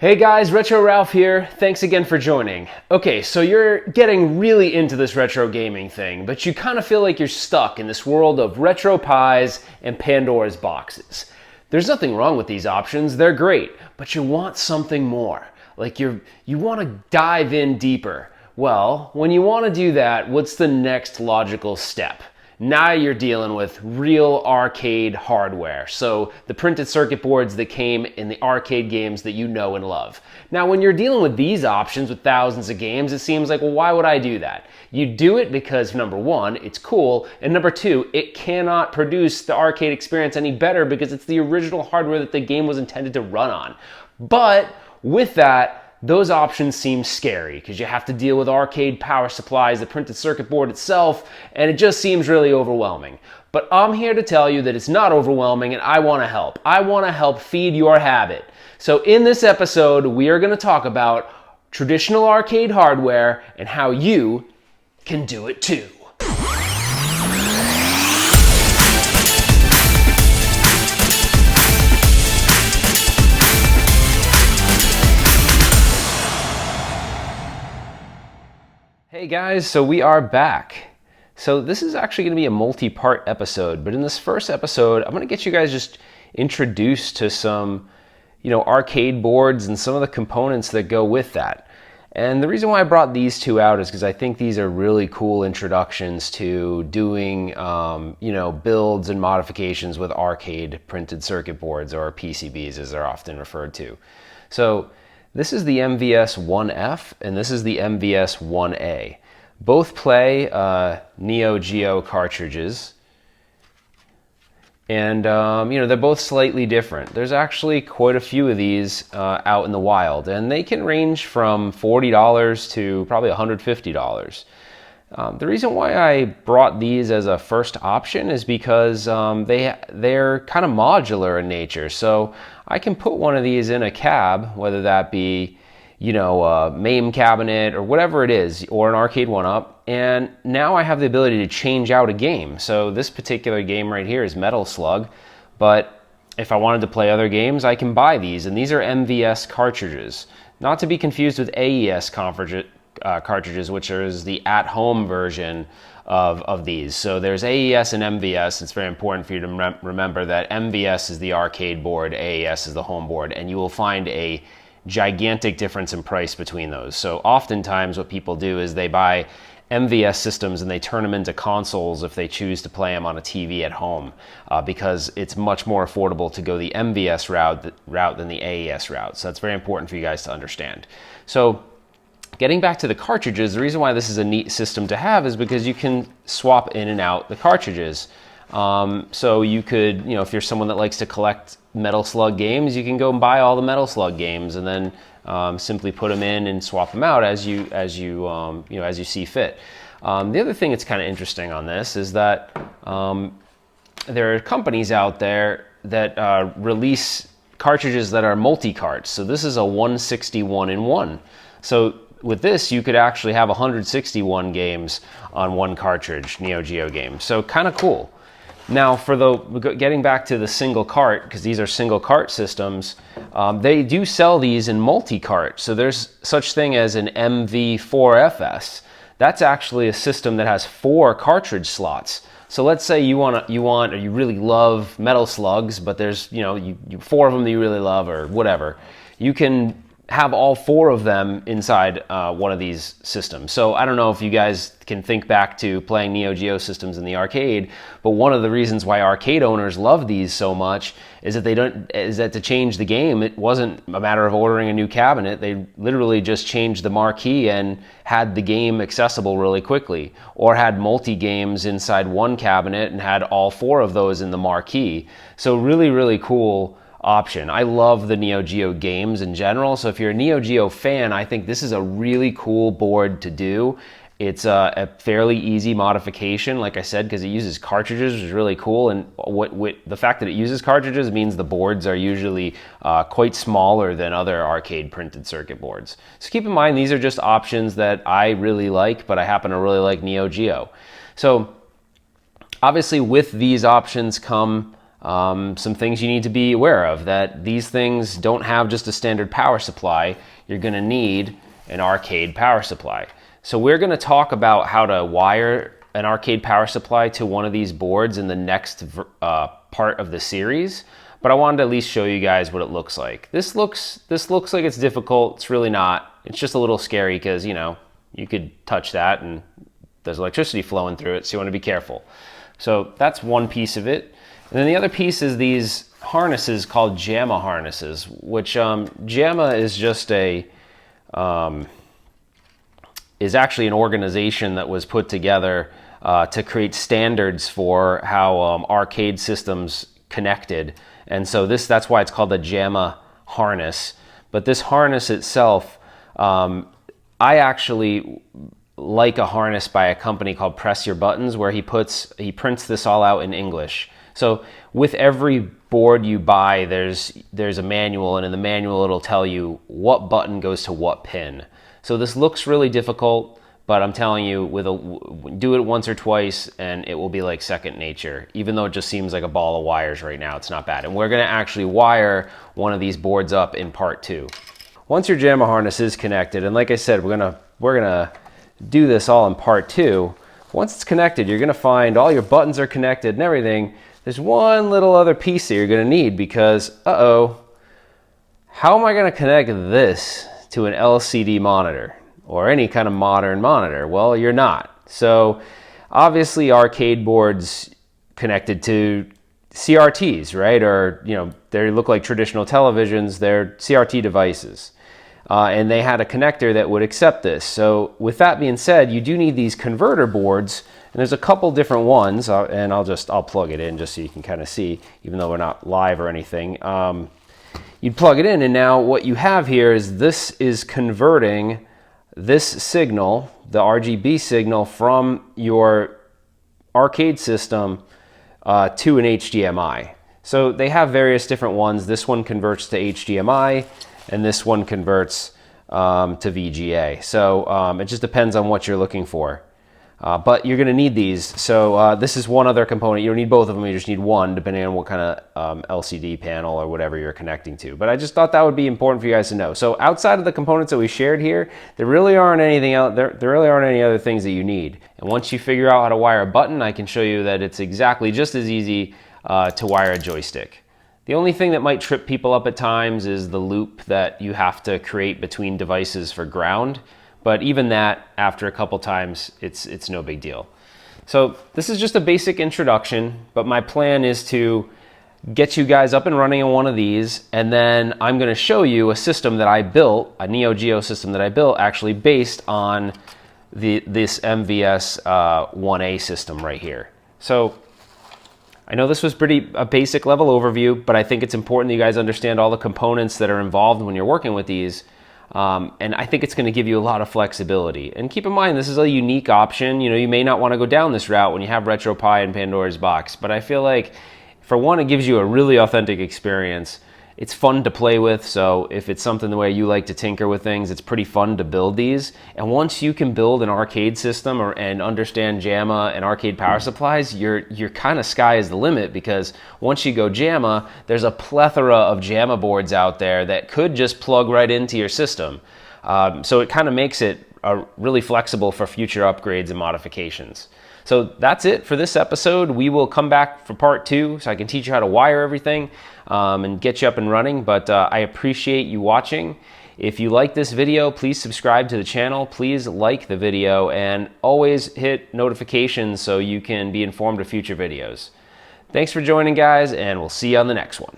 Hey guys, Retro Ralph here. Thanks again for joining. Okay, so you're getting really into this retro gaming thing, but you kind of feel like you're stuck in this world of retro pies and Pandora's boxes. There's nothing wrong with these options, they're great, but you want something more. Like you want to dive in deeper. Well, when you want to do that, what's the next logical step? Now you're dealing with real arcade hardware, so the printed circuit boards that came in the arcade games that you know and love. Now when you're dealing with these options with thousands of games, it seems like, well, why would I do that? You do it because number one, it's cool, and number two, it cannot produce the arcade experience any better because it's the original hardware that the game was intended to run on. But with that, those options seem scary because you have to deal with arcade power supplies, the printed circuit board itself, and it just seems really overwhelming. But I'm here to tell you that it's not overwhelming and I want to help. I want to help feed your habit. So in this episode, we are going to talk about traditional arcade hardware and how you can do it too. Hey guys, so we are back. So this is actually going to be a multi-part episode, but in this first episode, I'm going to get you guys just introduced to some, arcade boards and some of the components that go with that. And the reason why I brought these two out is because I think these are really cool introductions to doing, builds and modifications with arcade printed circuit boards, or PCBs as they're often referred to. So this is the MVS 1F and this is the MVS 1A. Both play Neo Geo cartridges, and they're both slightly different. There's actually quite a few of these out in the wild, and they can range from $40 to probably $150. The reason why I brought these as a first option is because they're kind of modular in nature. So I can put one of these in a cab, whether that be, a MAME cabinet or whatever it is, or an Arcade1up, and now I have the ability to change out a game. So this particular game right here is Metal Slug, but if I wanted to play other games, I can buy these, and these are MVS cartridges. Not to be confused with AES cartridges, which is the at-home version of these. So there's AES and MVS. It's very important for you to remember that MVS is the arcade board, AES is the home board, and you will find a gigantic difference in price between those. So oftentimes what people do is they buy MVS systems and they turn them into consoles if they choose to play them on a TV at home, because it's much more affordable to go the MVS route than the AES route. So that's very important for you guys to understand. So getting back to the cartridges, the reason why this is a neat system to have is because you can swap in and out the cartridges. So you could, if you're someone that likes to collect Metal Slug games, you can go and buy all the Metal Slug games and then simply put them in and swap them out as you see fit. The other thing that's kind of interesting on this is that there are companies out there that release cartridges that are multi-carts. So this is a 161-in-1. So with this, you could actually have 161 games on one cartridge, Neo Geo games. So kind of cool. Now, getting back to the single cart, because these are single cart systems, they do sell these in multi-cart. So there's such thing as an MV4FS. That's actually a system that has 4 cartridge slots. So let's say you really love Metal Slugs, but there's 4 of them that you really love or whatever. You can have all 4 of them inside one of these systems. So I don't know if you guys can think back to playing Neo Geo systems in the arcade, but one of the reasons why arcade owners love these so much is that to change the game, it wasn't a matter of ordering a new cabinet. They literally just changed the marquee and had the game accessible really quickly, or had multi-games inside one cabinet and had all 4 of those in the marquee. So really, really cool option. I love the Neo Geo games in general, so if you're a Neo Geo fan, I think this is a really cool board to do. It's a fairly easy modification, like I said, because it uses cartridges, which is really cool, and the fact that it uses cartridges means the boards are usually quite smaller than other arcade printed circuit boards. So keep in mind, these are just options that I really like, but I happen to really like Neo Geo. So obviously with these options come some things you need to be aware of, that these things don't have just a standard power supply. You're going to need an arcade power supply. So we're going to talk about how to wire an arcade power supply to one of these boards in the next part of the series, but I wanted to at least show you guys what it looks like. This looks like it's difficult. It's really not. It's just a little scary because, you know, you could touch that and there's electricity flowing through it, so you want to be careful. So that's one piece of it. And then the other piece is these harnesses called Jama harnesses, which Jama is just a is actually an organization that was put together to create standards for how arcade systems connected. And so that's why it's called a Jama harness. But this harness itself, I actually like a harness by a company called Press Your Buttons, where he prints this all out in English. So with every board you buy, there's a manual, and in the manual it'll tell you what button goes to what pin. So this looks really difficult, but I'm telling you, do it once or twice and it will be like second nature. Even though it just seems like a ball of wires right now, it's not bad. And we're gonna actually wire one of these boards up in part 2. Once your Jama harness is connected, and like I said, we're gonna do this all in part 2. Once it's connected, you're gonna find all your buttons are connected and everything. There's one little other piece that you're gonna need because, how am I gonna connect this to an LCD monitor or any kind of modern monitor? Well, you're not. So obviously arcade boards connected to CRTs, right? Or, you know, they look like traditional televisions, they're CRT devices. And they had a connector that would accept this. So with that being said, you do need these converter boards, and there's a couple different ones, and I'll plug it in just so you can kind of see, even though we're not live or anything. You'd plug it in, and now what you have here is this is converting this signal, the RGB signal, from your arcade system to an HDMI. So they have various different ones. This one converts to HDMI, and this one converts to VGA. So it just depends on what you're looking for. But you're going to need these. So this is one other component. You don't need both of them. You just need one, depending on what kind of LCD panel or whatever you're connecting to. But I just thought that would be important for you guys to know. So outside of the components that we shared here, there really aren't anything else. There really aren't any other things that you need. And once you figure out how to wire a button, I can show you that it's exactly just as easy to wire a joystick. The only thing that might trip people up at times is the loop that you have to create between devices for ground. But even that, after a couple times, it's no big deal. So this is just a basic introduction, but my plan is to get you guys up and running on one of these, and then I'm going to show you a system that I built, a Neo Geo system that I built, actually based on this MVS 1A system right here. So I know this was a basic level overview, but I think it's important that you guys understand all the components that are involved when you're working with these. And I think it's going to give you a lot of flexibility. And keep in mind, this is a unique option. You know, you may not want to go down this route when you have RetroPie and Pandora's Box, but I feel like, for one, it gives you a really authentic experience. It's fun to play with, so if it's something the way you like to tinker with things, it's pretty fun to build these. And once you can build an arcade system and understand JAMMA and arcade power supplies, your kind of sky is the limit, because once you go JAMMA, there's a plethora of JAMMA boards out there that could just plug right into your system. So it kind of makes it really flexible for future upgrades and modifications. So that's it for this episode. We will come back for part 2 so I can teach you how to wire everything and get you up and running. But I appreciate you watching. If you like this video, please subscribe to the channel. Please like the video and always hit notifications so you can be informed of future videos. Thanks for joining, guys, and we'll see you on the next one.